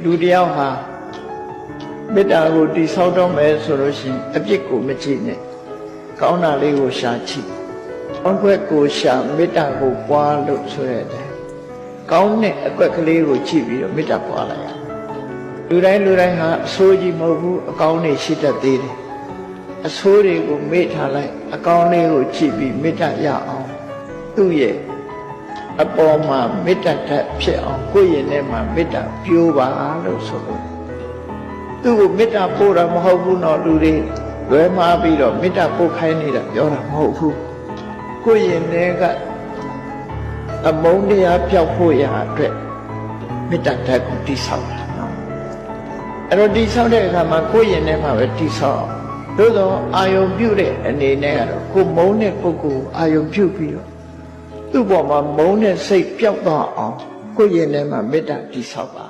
လူတယောက်ဟာမေတ္တာကိုတည်ဆောက်တော့မယ်ဆိုလို့ရှိရင်အပြစ်ကိုမကြည့်နဲ့ကောင်းတာလေးကိုရှာကြည့်ကောင်းခွက်ကိုရှာမေတ္တာကိုပွားလို့ဆိုရတယ်ကောင်းတဲ့အကွက်ကလေးကိုကြည့်ပြီးတော့မေတ္တာပွားလိုက်ရလူတိုင်းဟာအဆိုးကြီးမဟုတ်ဘူးအကောင်းတွေရှိတတ်သေးတယ်အဆိုးတွေကိုမေ့ထားလိုက်အကောင်းလေးကိုကြည့်ပြီးမေတ္တာရအောင်သူ့ရဲ့အပေါ်မှာမေတ္တာဓာတ်ဖြစ်အောင်ကိုယ့်ရင်ထဲမှာမေတ္တာပြိုးပါလို့ဆိုလို့သူ့ကိုမေတ္တာပို့တာမဟုတ်ဘူးနော်လူတွေလွဲမှားပြီးတော့မေတ္တာပို့ခိုင်းနေတာပြောတာမဟုတ်ဘူးကိုယ့်ရင်ထဲကအမုန်းတရားပြောက်ဖို့ရာအတွက်မေတ္တာဓာတ်ကိုတည်ဆောက်တာနော်အဲ့တော့တည်ဆောက်တဲ့အခါမှာကိုယ့်ရင်ထဲမှာပဲတည်ဆောက်သို့တော့အာယုံပြုတဲ့အနေနဲ့ကတော့ကိုမုန်းတဲ့ပုဂ္ဂိုလ်အာယုံပြုပြီးတော့သူ့ပေါ်မှာမုန်းတဲ့စိတ်ပျောက်သွားအောင်ကိုယ့်ရင်ထဲမှာမေတ္တာတည်ဆောက်ပါ